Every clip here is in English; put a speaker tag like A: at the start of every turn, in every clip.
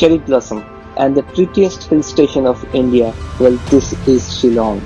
A: cherry blossom, and the prettiest hill station of India. Well, this is Shillong.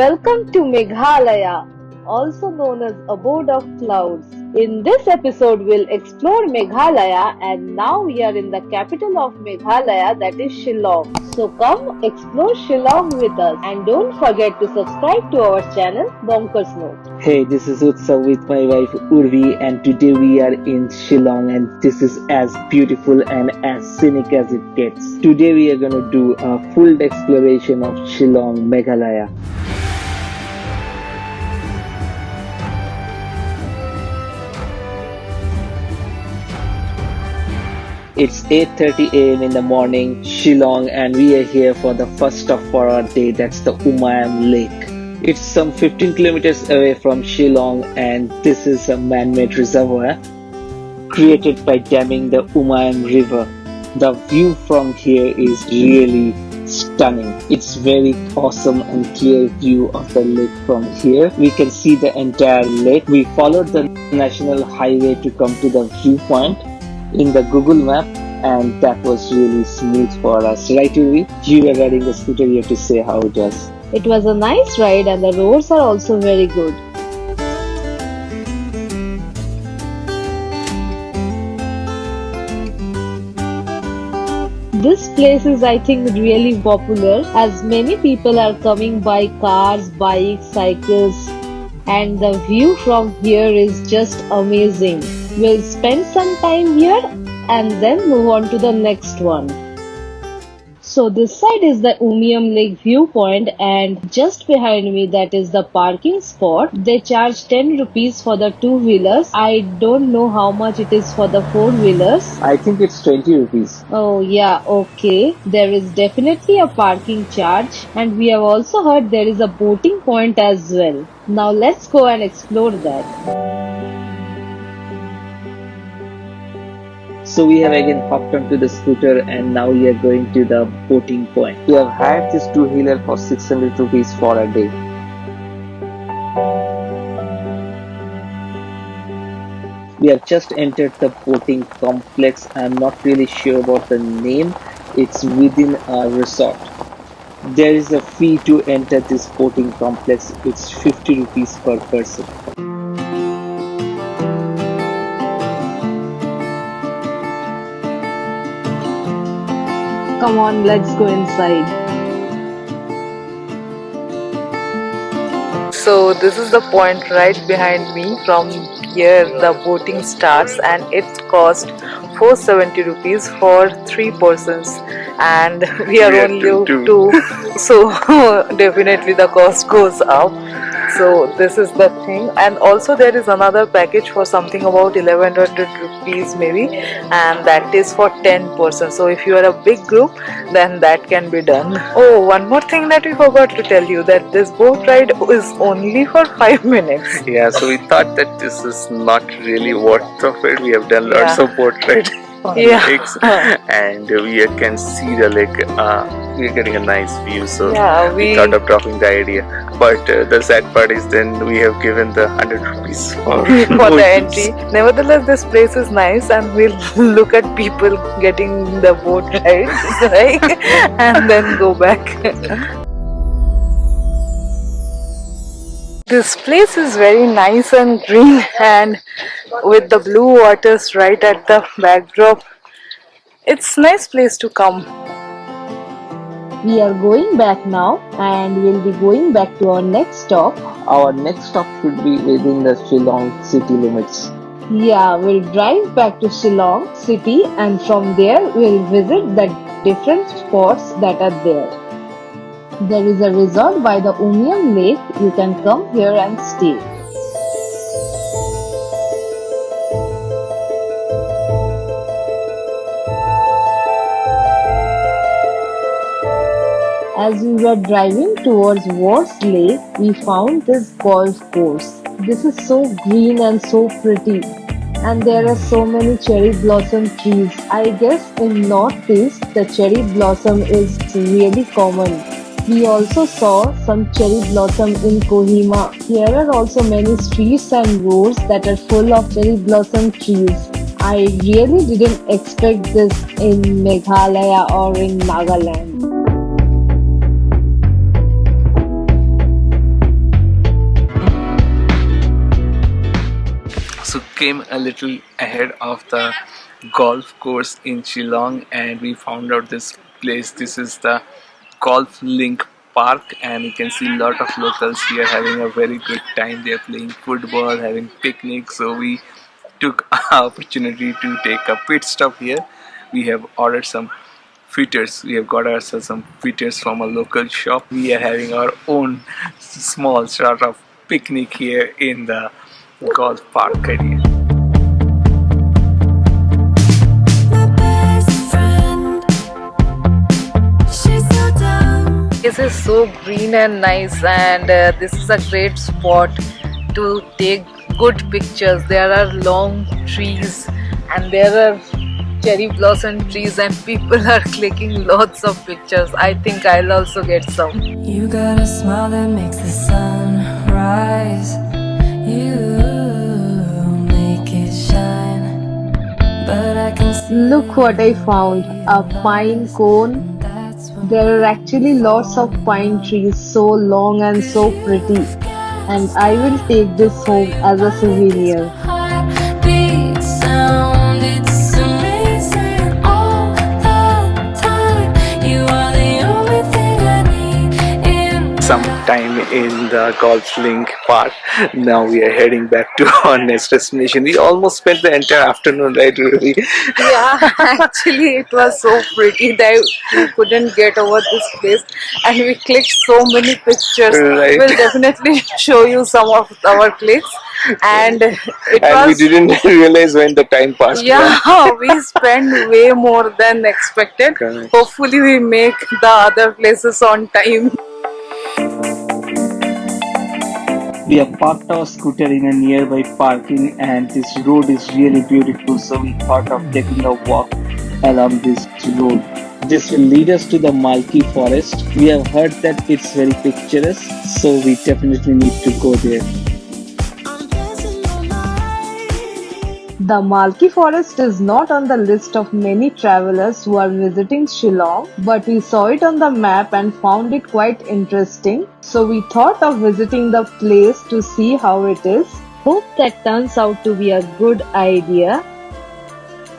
B: Welcome to Meghalaya, also known as Abode of Clouds. In this episode, we'll explore Meghalaya, and now we are in the capital of Meghalaya, that is Shillong. So come explore Shillong with us, and don't forget to subscribe to our channel Bonkers Note.
A: Hey, this is Utsav with my wife Urvi, and today we are in Shillong, and this is as beautiful and as scenic as it gets. Today we are going to do a full exploration of Shillong Meghalaya. It's 8:30 a.m. in the morning, Shillong, and we are here for the first stop for our day. That's the Umiam Lake. It's some 15 kilometers away from Shillong, and this is a man-made reservoir created by damming the Umiam River. The view from here is really stunning. It's very awesome and clear view of the lake from here. We can see the entire lake. We followed the national highway to come to the viewpoint in the Google map, and that was really smooth for us, right Urvi? You were riding the scooter, you have to say how it was.
B: It was a nice ride, and the roads are also very good. This place is, I think, really popular as many people are coming by cars, bikes, cycles, and the view from here is just amazing. We'll spend some time here and then move on to the next one. So this side is the Umiam Lake viewpoint, and just behind me that is the parking spot. They charge 10 rupees for the two-wheelers. I don't know how much it is for the four-wheelers.
A: I think it's 20 rupees.
B: Oh yeah, okay. There is definitely a parking charge, and we have also heard there is a boating point as well. Now let's go and explore that.
A: So we have again hopped onto the scooter, and now we are going to the boating point. We have hired this two-wheeler for 600 rupees for a day. We have just entered the boating complex. I am not really sure about the name. It's within a resort. There is a fee to enter this boating complex. It's 50 rupees per person.
B: Come on, let's go inside. So this is the point right behind me. From here the boating starts, and it cost 470 rupees for 3 persons, and we are only two. So definitely the cost goes up. So this is the thing, and also there is another package for something about 1100 rupees maybe, and that is for 10 persons. So if you are a big group, then that can be done. Oh, one more thing that we forgot to tell you, that this boat ride is only for 5 minutes.
C: Yeah, so we thought that this is not really worth of it. We have done lots of boat rides on lakes, and we can see the lake. We are getting a nice view, so we thought of dropping the idea. But the sad part is then we have given the 100 rupees for
B: the entry. Nevertheless, this place is nice, and we'll look at people getting the boat ride, right? And then go back. This place is very nice and green, and with the blue waters right at the backdrop, it's a nice place to come. We are going back now, and we'll be going back to our next stop.
A: Our next stop should be within the Shillong city limits.
B: Yeah, we'll drive back to Shillong city, and from there we'll visit the different spots that are there. There is a resort by the Umiam Lake. You can come here and stay. As we were driving towards Wards Lake, we found this golf course. This is so green and so pretty, and there are so many cherry blossom trees. I guess in northeast the cherry blossom is really common. We also saw some cherry blossom in Kohima. Here are also many streets and roads that are full of cherry blossom trees.
D: I really didn't expect this in Meghalaya or in Nagaland.
C: So came a little ahead of the golf course in Shillong and we found out this place. This is the golf link park and you can see a lot of locals here having a very good time. They are playing football, having picnics. So we took our opportunity to take a pit stop here. We have ordered some fritters. We have got ourselves some fritters from a local shop. We are having our own small sort of picnic here in the golf park area.
B: This is so green and nice, and this is a great spot to take good pictures. There are long trees and there are cherry blossom trees and people are clicking lots of pictures. I think I'll also get some.
E: You got a smile that makes the sun rise. You make it shine. But I can see.
D: Look what I found, a pine cone. There are actually lots of pine trees, so long and so pretty, and I will take this home as a souvenir.
E: Heartbeat sound, it's amazing all the time. You are the only thing I need in
C: Some time in the golf link park. Now we are heading back to our next destination. We almost spent the entire afternoon, right, Urvi?
B: Yeah, actually it was so pretty that we couldn't get over this place and we clicked so many pictures.
C: Right.
B: We'll definitely show you some of our clicks, and
C: We didn't realize when the time passed.
B: Yeah, we spent way more than expected.
C: Correct.
B: Hopefully we make the other places on time.
A: We have parked our scooter in a nearby parking and this road is really beautiful, so we thought of taking a walk along this road. This will lead us to the Malki Forest. We have heard that it's very picturesque, so we definitely need to go there.
D: The Malki Forest is not on the list of many travelers who are visiting Shillong, but we saw it on the map and found it quite interesting. So we thought of visiting the place to see how it is. Hope that turns out to be a good idea.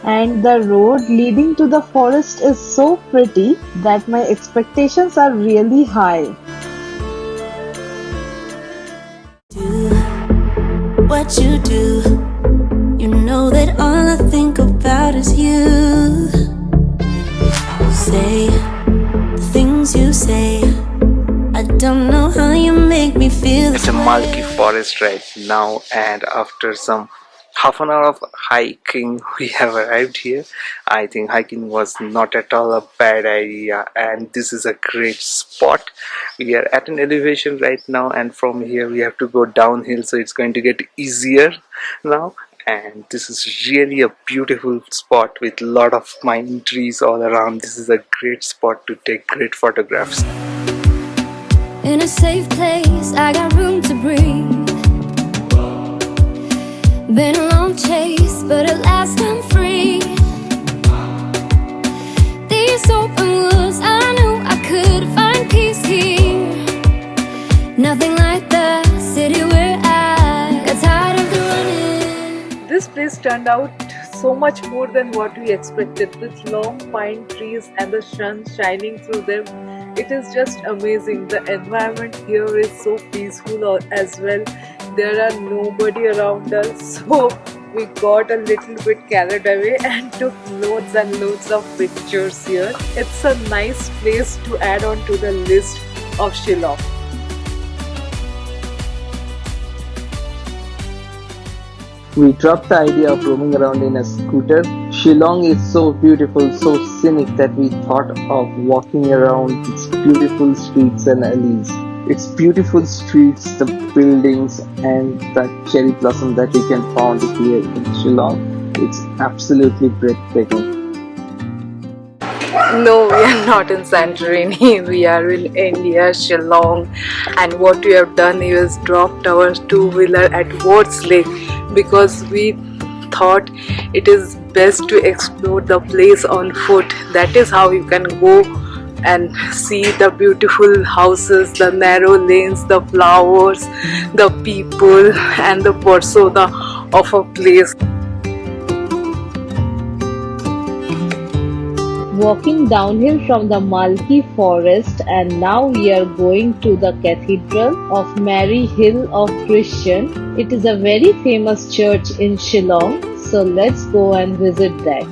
D: And the road leading to the forest is so pretty that my expectations are really high.
E: do what you do. You know that all I think about is you. Say the things you say. I don't know how you make me feel.
C: It's a Malki Forest right now, and after some half an hour of hiking, we have arrived here. I think hiking was not at all a bad idea, and this is a great spot. We are at an elevation right now, and from here we have to go downhill, so it's going to get easier now. And this is really a beautiful spot with a lot of pine trees all around. This is a great spot to take great photographs.
E: In a safe place, I got room to breathe. Been a long chase, but at last I'm free. These open woods, I knew I could find peace here. Nothing like the city where I got tired of the running.
B: This place turned out so much more than what we expected, with long pine trees and the sun shining through them. It is just amazing. The environment here is so peaceful as well. There are nobody around us, so we got a little bit carried away and took loads and loads of pictures here. It's a nice place to add on to the list of Shillong.
A: We dropped the idea of roaming around in a scooter. Shillong is so beautiful, so scenic that we thought of walking around its beautiful streets and alleys. Its beautiful streets, the buildings and the cherry blossom that we can find here in Shillong. It's absolutely breathtaking.
B: No, we are not in Santorini. We are in India, Shillong, and what we have done is dropped our two-wheeler at Wards Lake because we thought it is best to explore the place on foot. That is how you can go and see the beautiful houses, the narrow lanes, the flowers, the people, and the persona of a place.
D: Walking downhill from the Malki Forest, and now we are going to the Cathedral of Mary Hill of Christian. It is a very famous church in Shillong, so let's go and visit that.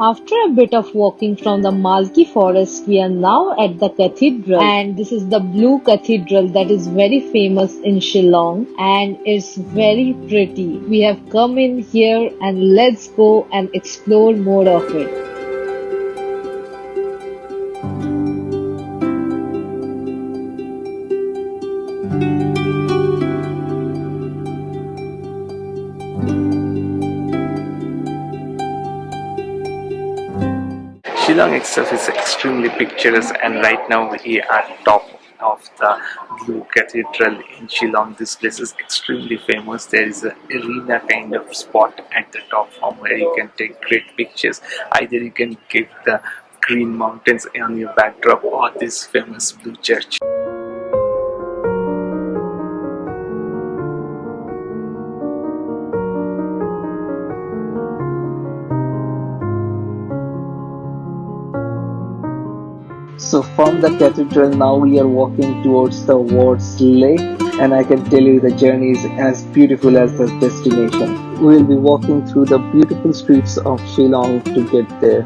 D: After a bit of walking from the Malki Forest, we are now at the Cathedral, and this is the blue cathedral that is very famous in Shillong, and it's very pretty. We have come in here and let's go and explore more of it.
C: Shillong itself is extremely picturesque, and right now we are top of the Blue Cathedral in Shillong. This place is extremely famous. There is an arena kind of spot at the top from where you can take great pictures. Either you can get the green mountains on your backdrop or this famous blue church.
A: So from the cathedral now we are walking towards the Wards Lake, and I can tell you the journey is as beautiful as the destination. We will be walking through the beautiful streets of Shillong to get there.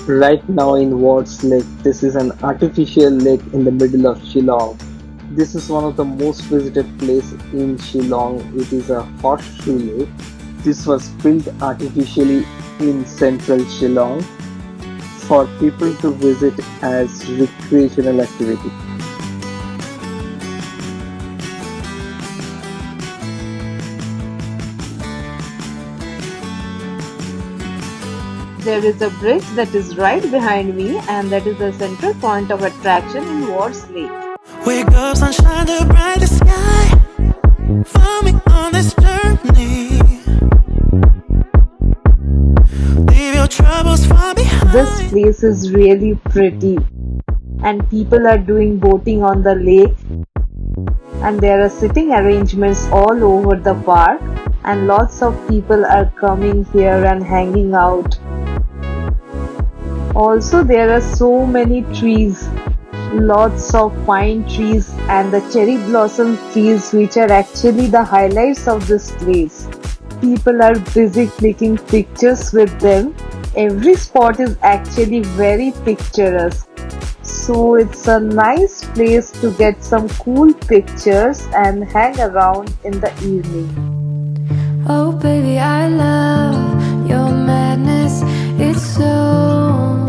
A: Right now in Wards Lake, this is an artificial lake in the middle of Shillong. This is one of the most visited places in Shillong. It is a horseshoe lake. This was built artificially in central Shillong for people to visit as recreational activity.
D: There is a bridge that is right behind me, and that is the central point of attraction in Wards Lake.
E: Wake up, sunshine, the brightest sky. Follow me on this journey. Leave your troubles far behind.
D: This place is really pretty, and people are doing boating on the lake, and there are sitting arrangements all over the park, and lots of people are coming here and hanging out. Also, there are so many trees, lots of pine trees and the cherry blossom trees, which are actually the highlights of this place. People are busy clicking pictures with them. Every spot is actually very picturesque. So it's a nice place to get some cool pictures and hang around in the evening.
E: Oh baby, I love your madness. It's so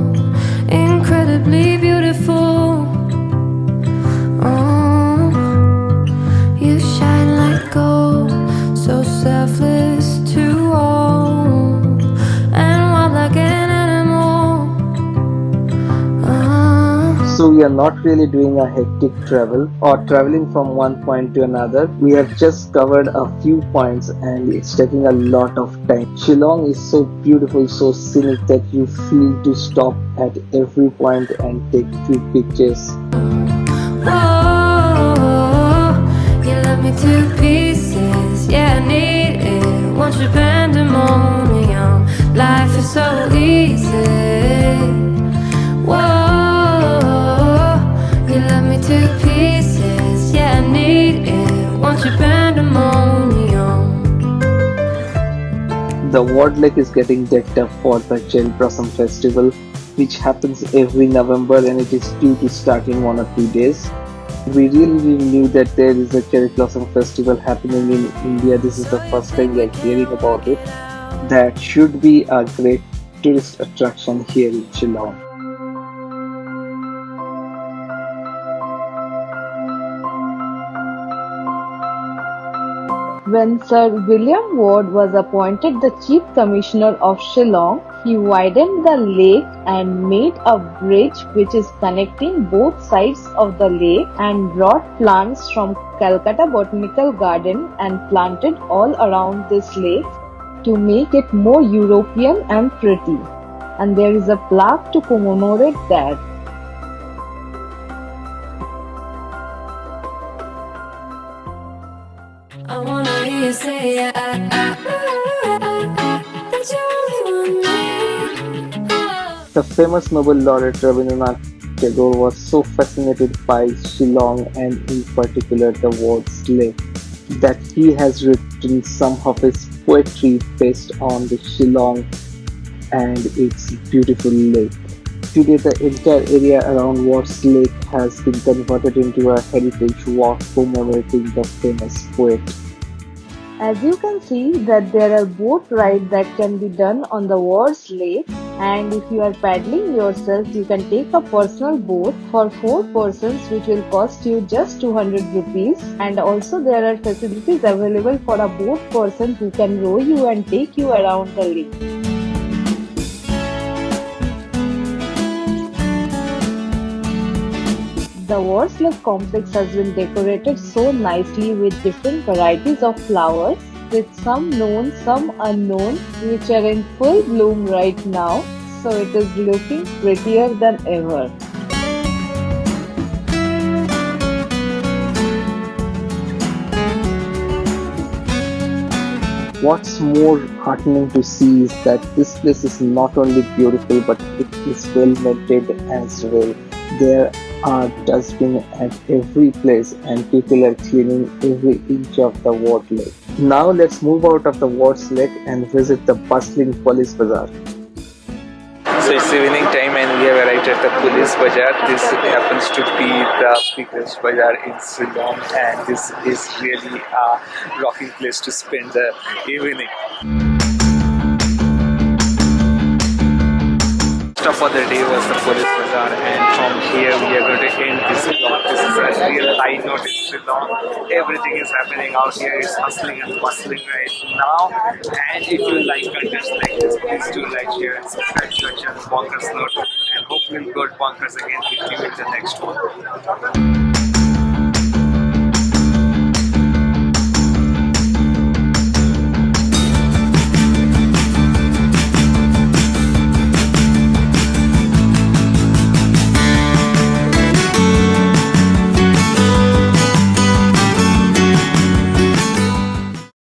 E: incredibly beautiful. Oh, you shine like gold, so selfless to all, and wild like an animal.
A: So we are not really doing a hectic travel or traveling from one point to another. We have just covered a few points and it's taking a lot of time. Shillong is so beautiful, so scenic that you feel to stop at every point and take few pictures.
E: Oh, you love me to pieces. Yeah, I need it. Want your pandemonium. Life is so easy. Whoa. You love me to pieces, yeah, I need it. Want your pandemonium.
A: The Ward Lake is getting decked up for the Cherry Blossom Festival, which happens every November and it is due to start in 1 or 2 days. We really knew that there is a Cherry Blossom Festival happening in India. This is the first time we are hearing about it. That should be a great tourist attraction here in Shillong.
D: When Sir William Ward was appointed the Chief Commissioner of Shillong, He widened the lake and made a bridge which is connecting both sides of the lake, and brought plants from Calcutta Botanical Garden and planted all around this lake to make it more European and pretty. And there is a plaque to commemorate that.
E: I wanna hear you say that you only want me.
A: The famous Nobel laureate Rabindranath Tagore was so fascinated by Shillong and in particular the word slave that he has written some of his poetry based on the Shillong and its beautiful lake. Today the entire area around Wards Lake has been converted into a heritage walk commemorating the famous poet.
D: As you can see that there are boat rides that can be done on the Wards Lake, and if you are paddling yourself you can take a personal boat for 4 persons which will cost you just 200 rupees, and also there are facilities available for a boat person who can row you and take you around the lake. The Wards Lake complex has been decorated so nicely with different varieties of flowers, with some known, some unknown, which are in full bloom right now, so it is looking prettier than ever.
A: What's more heartening to see is that this place is not only beautiful but it is well maintained as well. There are dustbins at every place and people are cleaning every inch of the Ward Lake. Now let's move out of the Wards Lake and visit the bustling police bazaar.
C: So it's evening time and we have arrived at the police bazaar. This happens to be the biggest bazaar in Shillong, and this is really a rocking place to spend the evening. Stop for the day was the police bazaar, and from here we are going to end this vlog. This is a real high note in Shillong. Everything is happening out here. It's hustling and bustling right now. And if you like contents like this, please do like, share and subscribe to our channel Bonkers Note. And hopefully we'll go to Bonkers again with you in the next one.